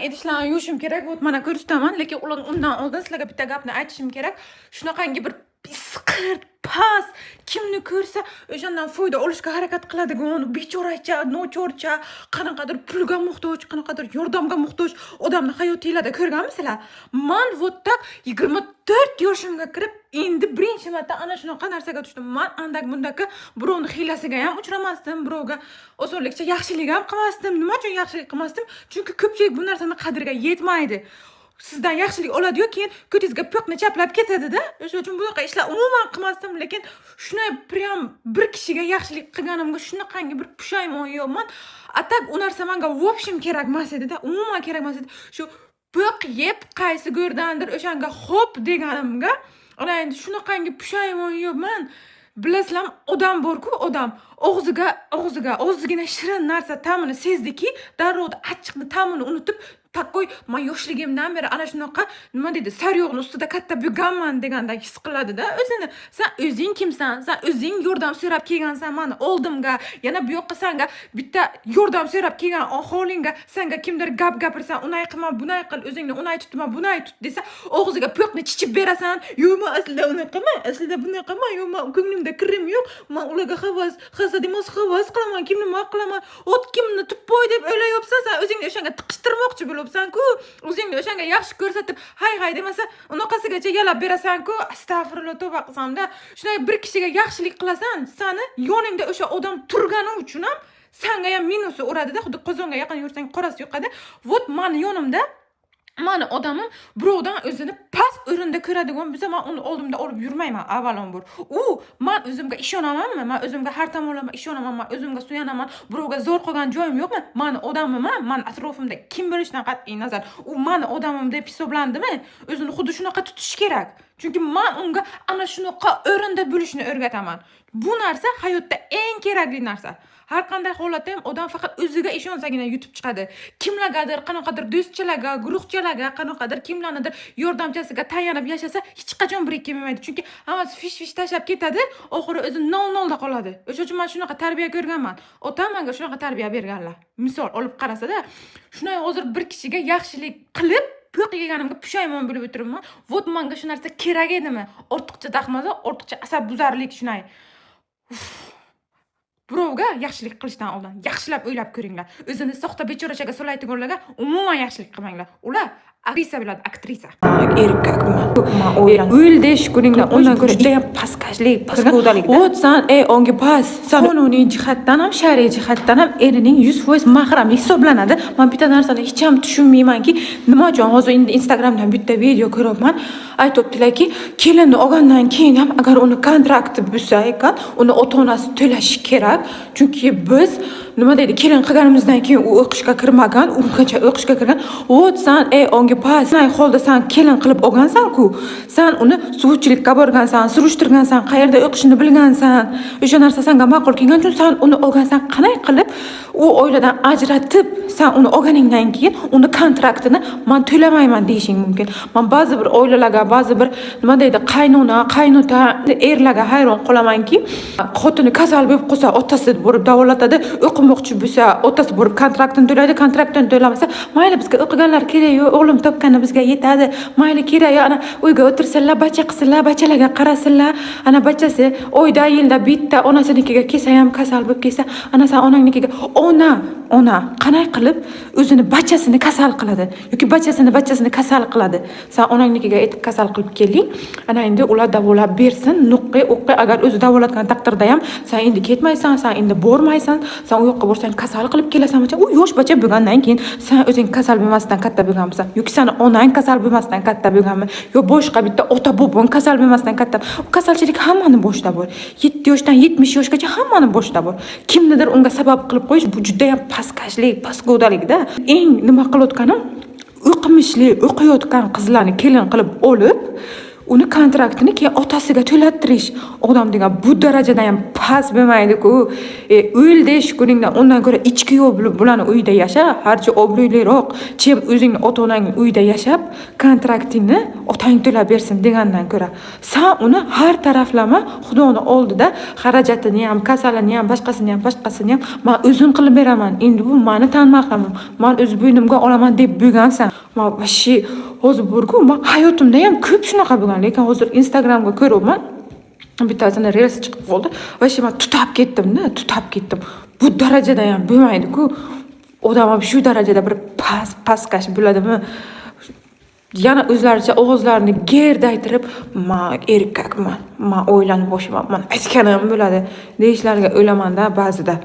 idishlarni yuvishim kerak. Вот mana ko'rsataman, lekin undan oldin sizlarga bitta gapni aytishim kerak. Shunaqangi bir pisqirt, past, kimni ko'rsa o'shandan foyda olishga harakat qiladigan, bechoracha, nochorcha, qanaqadir pulga muhtoj, qanaqadir yordamga muhtoj odamni hayotingizda ko'rganmisizlar? Men вот так 24 yoshimga kirib, endi birinchi marta ana shunaqa narsaga tushdim. Men andak bundaki birovni hiylasiga ham uchramasdim, birovga osonlikcha yaxshilik ham qilmasdim. Nima uchun yaxshilik qilmasdim? Chunki ko'pchilik bu narsani qadriga yetmaydi. Sizdan yaxshilik oladi-yu, keyin ko'tingizga po'qni chaplab ketadi-da. O'sha uchun bunaqa ishlar umuman qilmasdim, lekin shuni prям bir kishiga yaxshilik qilganimga shunaqangi bir pushaymon yo'qman. Atak u narsa menga в общем kerak emas edi-da, umuman kerak emas edi. Shu po'q yeb qaysi go'rdandir o'shanga xo'p deganimga, ana endi shunaqangi pushaymon yo'qman. Bilasizlarmi, odam bor-ku, odam og'zigina shirin narsa ta'mini sezdiki, darrov achchiqni ta'mini unutib, takoy men yoshligimdan beri ana shunaqa nima deydi, sariyog'ning ustida katta bo'lganman degandek his qiladi-da. O'zini, sen o'zing kimsan? Sen o'zing yordam so'rab kelgansan meni oldimga, yana bu yoqqa senga bitta yordam so'rab kelgan aholingga senga kimdir gap gapirsan, unay qilma, bunay qil, o'zingni unay tutma, bunay tut desa, og'ziga po'qni chichib berasan. Yo'q, men aslida unaqaman, aslida bunaqaman, yo'q, men ko'nglimda kirim yo'q, men ularga hasad emas, havas qilaman, kimni nima qilaman, ot kimni tutpoy deb o'ylayapsan, sen o'zingni o'shanga tiqishtirmoqchi bo'libsan-ku, o'zingni o'shanga yaxshi ko'rsatib, hay demasa, unaqasigacha yalab berasan-ku. Astag'firullah, tavba qilsam-da. Shunday bir kishiga yaxshilik qilasan, seni yoningda o'sha odam turgani uchun ham senga ham minusi uradi-da, xuddi qozonga yaqin yursang qorasi yo'qadi. Вот meni yonimda mani odamim birovdan o'zini past o'rinda ko'radigan bo'lsa, men uni oldimda olib yurmayman avvalambor. Men o'zimga ishonamanmi? Men o'zimga har tomonlama ishonaman, men o'zimga suyanaman. Birovga zo'r qilgan joyim yo'qmi? Meni odamimman. Men atrofimda kim bo'lishidan qat'iy nazar, u meni odamim deb hisoblandimi? O'zini xuddi shunaqa tutish kerak. Chunki men unga ana shunaqa o'rinda bo'lishni o'rgataman. Bu narsa hayotda eng kerakli narsa. Har qanday holatda ham odam faqat o'ziga ishonsagina yutib chiqadi. Kimlargadir, qanaqadir do'stchalarga, guruhchalarga, qanaqadir kimlarnidir yordamchasiga tayanib yashasa, hech qachon birikka kelmaydi. Chunki hammasi fish tashlab ketadi, oxiri o'zi nol-nolda qoladi. O'sha uchun men shunaqa tarbiya ko'rganman. Otam menga shunaqa tarbiya berganlar. Misol olib qarasa-da, shunday hozir bir kishiga yaxshilik qilib po'q yeganimga pushaymon bo'lib o'tiribman. Вот menga shu narsa kerak edimi? Ortiqcha dahmaza, ortiqcha asabbuzarlik shunday. Birovga yaxshilik qilishdan oldin yaxshilab o'ylab ko'ringlar. O'zini soxta bechorachaga solaydiganlarga umuman yaxshilik qilmanglar. Ular aktrisa bo'ladi, aktrisa. Erkakman. O'ldi shkuringlar, undan ko'ra juda ham pastkashlik, pastkudalik. Вот san ongi pas. Qonuniy jihatdan ham, shar'iy jihatdan ham erining 100% mahram hisoblanadi. Men bitta narsani hech ham tushunmaymanki, nima uchun hozir Instagramdan bitta video ko'ryapman. Aytibdilarki, kelinni olgandan keyin ham agar uni kontrakti bo'lsa ekan, uni ota-onasi to'lashi kerak. Chunki biz nima deydi, kelin qilganimizdan keyin u o'qishga kirmagan, ungacha o'qishga kirgan. Вот san ongi pas, nay holda san kelin qilib olgansan-ku. San uni suvchilikka borgansan, surishtirgansan, qayerda o'qishini bilgansan. O'sha narsa senga ma'qul kelgan uchun san uni olgansan. Qanday qilib u oiladan ajratib, sen uni olganingdan keyin uni kontraktini men to'lamayman deyishing mumkin. Men ba'zi bir oilalarga, ba'zi bir nima deydi, qaynona, qaynota erlarga hayron qolamanki, xotini kasal bo'lib qolsa, otasi borib davolatadi, o'qimoqchi bo'lsa, otasi borib kontraktini to'laydi, kontraktini to'lamasa, mayli bizga o'qiganlar kerak-yu, o'g'lim topgani bizga yetadi, mayli kerak-yu, ana uyga o'tirsinlar, bacha qilsinlar, bachalarga qarasinlar, ana bachasi oyda, yilda bitta onasinikiga kelsa ham kasal bo'lib kelsa, ana sen onangnikiga ona qanday qilib o'zini bachasini kasal qiladi yoki bachasini kasal qiladi. Sen onangnikiga aytib kasal qilib keling. Ana endi ular davolab bersin, nuqqi o'qqi, agar o'zi davolatgan taqdirda ham sen endi ketmaysan, sen endi bormaysan, sen u yoqqa borsang kasal qilib kelasan. U yosh bacha bo'lgandan keyin sen o'zing kasal bo'lmasdan katta bo'lganmisan yoki seni onang kasal bo'lmasdan katta bo'lganmi yo boshqa bitta ota bobong kasal bo'lmasdan katta. U kasalchilik hammani boshida bor. 7 yoshdan 70 yoshgacha hammani boshida bor. Kimnidir unga sabab qilib qo'yish bu juda ham pastkashlik, pastgo'dalikda. Eng nima qilayotganim o'qimishli, o'qiyotgan qizlarni kelin qilib olib, uni kontraktini keyin otasiga to'lattirish. Odam degan bu darajada ham past bo'lmaydi-ku. O'ldi shukuringdan, undan ko'ra ichki yo'l bilan uyda yasha, harcha obro'liroq, chem o'zingning ota-onangning uyida yashab, kontraktingni otang to'lab bersin degandan ko'ra, sen uni har taraflama Xudoning oldida xarajatini ham, kasalini ham, boshqasini ham men o'zim qilib beraman. Endi bu meni tanmaqamim. Men o'z bo'ynimga olaman deb bo'lgansan. Men vashi hozir burgu, men hayotimda ham ko'p shunaqa bo'lgan, lekin hozir Instagramga ko'ryapman. Bittasini reels chiqib qoldi. Vashi men tutab ketdim. Bu darajada ham bo'lmaydi-ku. Odam ham shu darajada bir pastkash bo'ladimi? Yana o'zlaricha ovozlarini gerdaytirib, men erkakman, men o'ylanib boshiman, men aytganim bo'ladi deyishlariga o'ylamanda ba'zida.